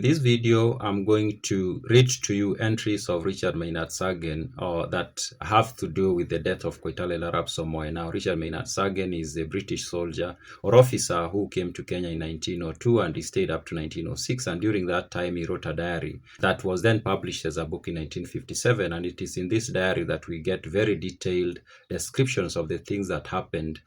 this video, I'm going to read to you entries of Richard Meinertzhagen that have to do with the death of Koitalel Arap Somoei. Now, Richard Meinertzhagen is a British soldier or officer who came to Kenya in 1902 and he stayed up to 1906. And during that time, he wrote a diary that was then published as a book in 1957. And it is in this diary that we get very detailed descriptions of the things that happened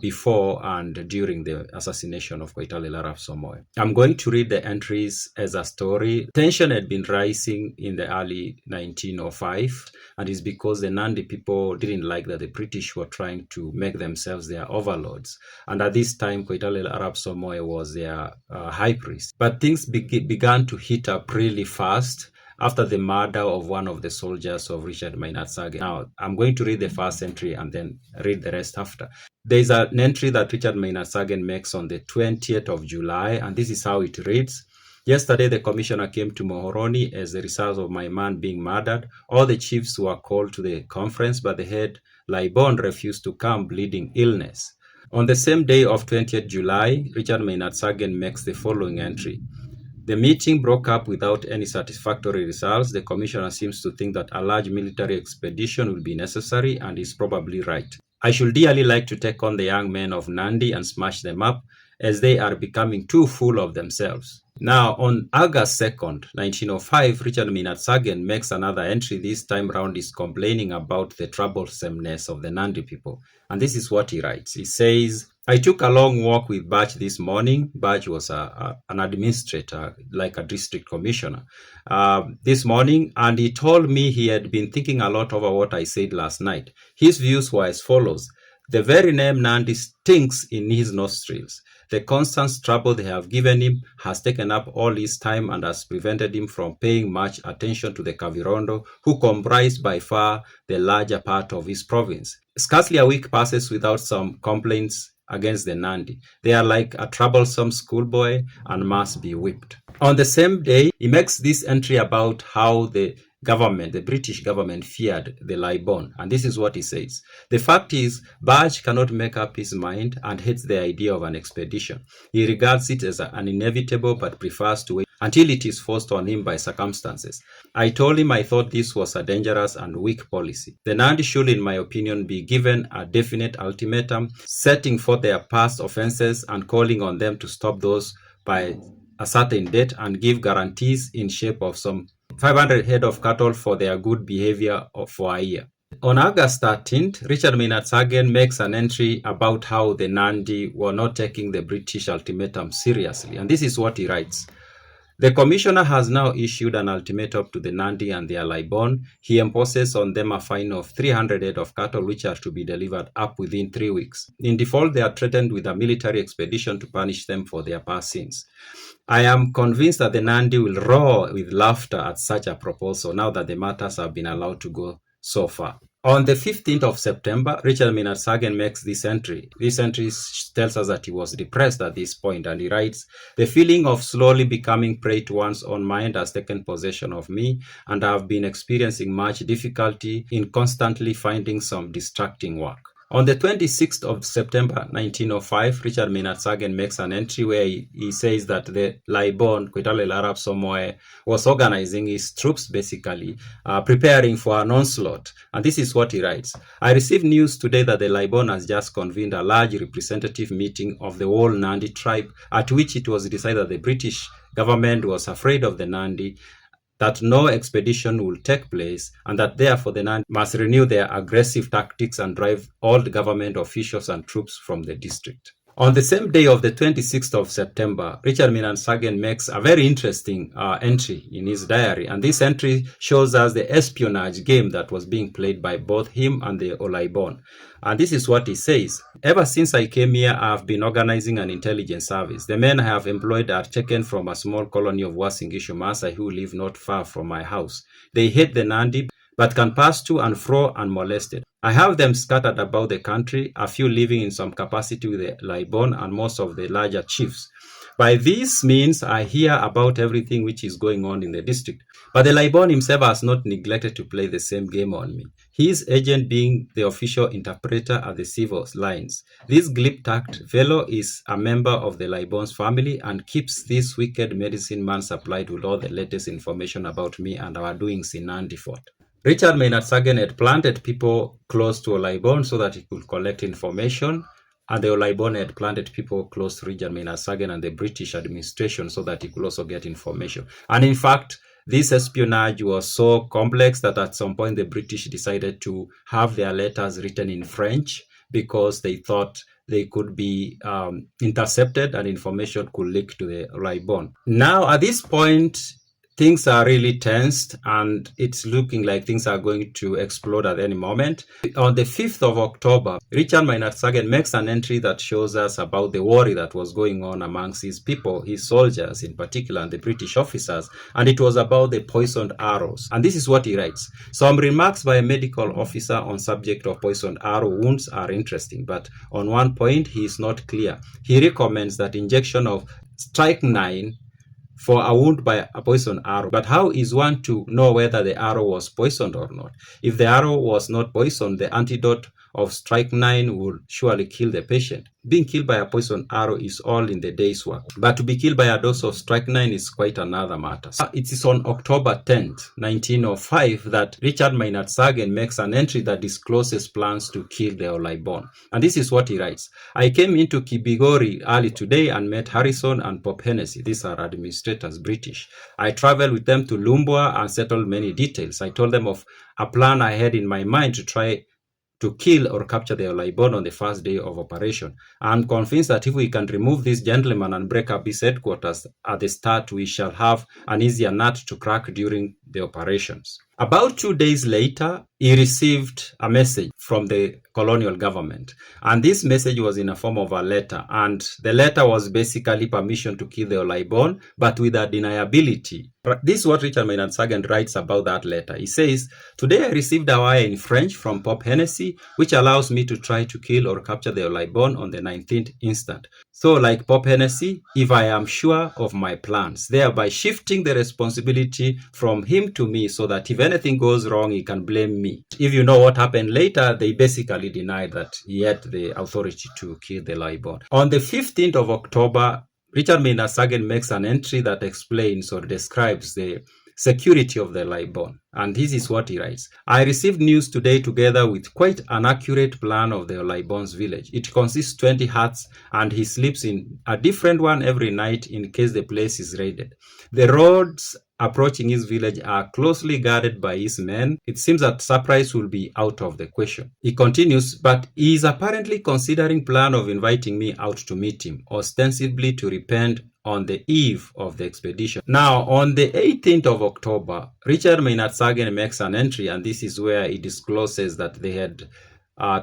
before and during the assassination of Koitalel Arap Somoei. I'm going to read the entries as a story. Tension had been rising in the early 1905, and it's because the Nandi people didn't like that the British were trying to make themselves their overlords. And at this time, Koitalel Arap Somoei was their high priest. But things began to heat up really fast after the murder of one of the soldiers of Richard Meinertzhagen. Now, I'm going to read the first entry and then read the rest after. There is an entry that Richard Meinertzhagen makes on the 20th of July, and this is how it reads. Yesterday, the commissioner came to Mohoroni as a result of my man being murdered. All the chiefs were called to the conference, but the head, Laibon, refused to come, bleeding illness. On the same day of 20th July, Richard Meinertzhagen makes the following entry. The meeting broke up without any satisfactory results. The commissioner seems to think that a large military expedition will be necessary, and is probably right. I should dearly like to take on the young men of Nandi and smash them up, as they are becoming too full of themselves. Now, on August 2nd, 1905, Richard Meinertzhagen makes another entry. This time round is complaining about the troublesomeness of the Nandi people. And this is what he writes. He says, I took a long walk with Bach this morning. Bach was an administrator, like a district commissioner, this morning, and he told me he had been thinking a lot over what I said last night. His views were as follows. The very name Nandi stinks in his nostrils. The constant trouble they have given him has taken up all his time and has prevented him from paying much attention to the Kavirondo, who comprise by far the larger part of his province. Scarcely a week passes without some complaints against the Nandi. They are like a troublesome schoolboy and must be whipped. On the same day, he makes this entry about how the British government feared the Laibon. And this is what he says. The fact is, Bach cannot make up his mind and hates the idea of an expedition. He regards it as an inevitable but prefers to wait until it is forced on him by circumstances. I told him I thought this was a dangerous and weak policy. The Nandi should, in my opinion, be given a definite ultimatum, setting forth their past offenses and calling on them to stop those by a certain date and give guarantees in shape of some 500 head of cattle for their good behavior for a year. On August 13th, Richard Meinertzhagen makes an entry about how the Nandi were not taking the British ultimatum seriously. And this is what he writes. The commissioner has now issued an ultimatum to the Nandi and their Laibon. He imposes on them a fine of 300 head of cattle which are to be delivered up within 3 weeks. In default, they are threatened with a military expedition to punish them for their past sins. I am convinced that the Nandi will roar with laughter at such a proposal now that the matters have been allowed to go so far. On the 15th of September, Richard Meinertzhagen makes this entry. This entry tells us that he was depressed at this point, and he writes, the feeling of slowly becoming prey to one's own mind has taken possession of me, and I have been experiencing much difficulty in constantly finding some distracting work. On the 26th of September 1905, Richard Meinertzhagen makes an entry where he says that the Laibon Koitalel Arap Somoei was organizing his troops, basically preparing for an onslaught. And this is what he writes. I received news today that the Laibon has just convened a large representative meeting of the whole Nandi tribe, at which it was decided that the British government was afraid of the Nandi, that no expedition will take place, and that therefore the Nandi must renew their aggressive tactics and drive all the government officials and troops from the district. On the same day of the 26th of September, Richard Meinertzhagen makes a very interesting entry in his diary, and this entry shows us the espionage game that was being played by both him and the Laibon. And this is what he says. Ever since I came here, I have been organizing an intelligence service. The men I have employed are taken from a small colony of Wasingishu Maasai who live not far from my house. They hate the Nandi, but can pass to and fro unmolested. I have them scattered about the country, a few living in some capacity with the Laibon and most of the larger chiefs. By this means, I hear about everything which is going on in the district. But the Laibon himself has not neglected to play the same game on me. His agent being the official interpreter at the civil lines. This glib-tacked fellow is a member of the Laibon's family and keeps this wicked medicine man supplied with all the latest information about me and our doings in Nandi fort. Richard Meinertzhagen had planted people close to Laibon so that he could collect information, and the Laibon had planted people close to Richard Meinertzhagen and the British administration so that he could also get information. And in fact, this espionage was so complex that at some point the British decided to have their letters written in French because they thought they could be intercepted and information could leak to the Laibon. Now, at this point, things are really tensed and it's looking like things are going to explode at any moment. On the 5th of October, Richard Meinertzhagen makes an entry that shows us about the worry that was going on amongst his people, his soldiers in particular, and the British officers, and it was about the poisoned arrows. And this is what he writes. Some remarks by a medical officer on subject of poisoned arrow wounds are interesting, but on one point he is not clear. He recommends that injection of strychnine for a wound by a poisoned arrow. But how is one to know whether the arrow was poisoned or not? If the arrow was not poisoned, the antidote of strychnine would surely kill the patient. Being killed by a poisoned arrow is all in the day's work. But to be killed by a dose of strychnine is quite another matter. It is on October 10th, 1905 that Richard Meinertzhagen makes an entry that discloses plans to kill the Laibon. And this is what he writes. I came into Kibigori early today and met Harrison and Pop Hennessy. These are administrators, British. I traveled with them to Lumbwa and settled many details. I told them of a plan I had in my mind to try to kill or capture the Laibon on the first day of operation. I'm convinced that if we can remove this gentleman and break up his headquarters at the start, we shall have an easier nut to crack during the operations. About 2 days later, he received a message from the colonial government. And this message was in a form of a letter. And the letter was basically permission to kill the Laibon, but with a deniability. This is what Richard Meinertzhagen writes about that letter. He says, today I received a wire in French from Pop Hennessy, which allows me to try to kill or capture the Laibon on the 19th instant. So like Pop Hennessy, if I am sure of my plans, thereby shifting the responsibility from him to me so that if anything goes wrong, he can blame me. If you know what happened later, they basically denied that he had the authority to kill the Laibon. On the 15th of October, Richard Meinertzhagen makes an entry that explains or describes the security of the Laibon. And this is what he writes. I received news today together with quite an accurate plan of the Laibon's village. It consists 20 huts and he sleeps in a different one every night in case the place is raided. The roads approaching his village are closely guarded by his men. It seems that surprise will be out of the question. He continues, but he is apparently considering plan of inviting me out to meet him, ostensibly to repent on the eve of the expedition. Now, on the 18th of October, Richard Meinertzhagen makes an entry, and this is where he discloses that they had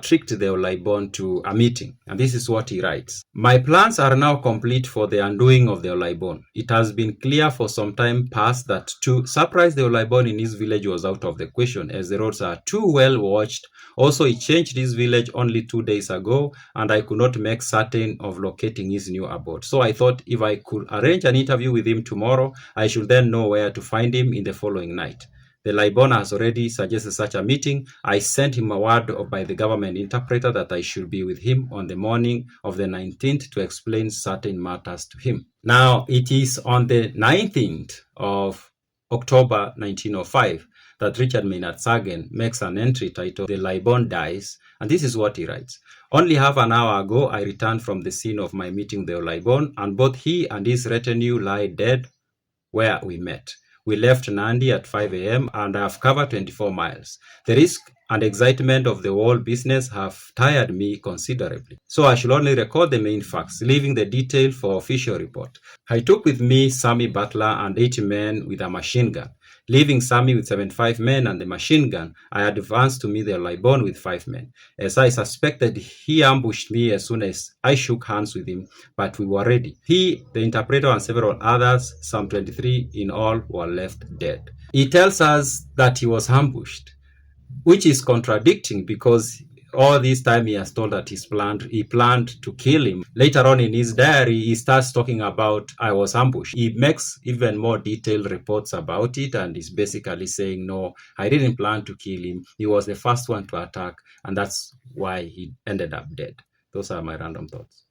tricked the Laibon to a meeting. And this is what he writes. My plans are now complete for the undoing of the Laibon. It has been clear for some time past that to surprise the Laibon in his village was out of the question, as the roads are too well watched. Also, he changed his village only 2 days ago, and I could not make certain of locating his new abode. So I thought if I could arrange an interview with him tomorrow, I should then know where to find him in the following night. The Laibon has already suggested such a meeting. I sent him a word by the government interpreter that I should be with him on the morning of the 19th to explain certain matters to him. Now, it is on the 19th of October 1905 that Richard Meinertzhagen makes an entry titled The Laibon Dies, and this is what he writes. Only half an hour ago, I returned from the scene of my meeting with the Laibon, and both he and his retinue lie dead where we met. We left Nandi at 5 a.m. and I have covered 24 miles. The risk and excitement of the whole business have tired me considerably. So I should only record the main facts, leaving the detail for official report. I took with me Sammy Butler and 80 men with a machine gun. Leaving Sammy with 75 men and the machine gun, I advanced to meet the Laibon with 5 men. As I suspected, he ambushed me as soon as I shook hands with him, but we were ready. He, the interpreter, and several others, some 23 in all, were left dead. He tells us that he was ambushed, which is contradicting because all this time he has told that he planned to kill him. Later on in his diary, he starts talking about, I was ambushed. He makes even more detailed reports about it, and is basically saying, no, I didn't plan to kill him. He was the first one to attack, and that's why he ended up dead. Those are my random thoughts.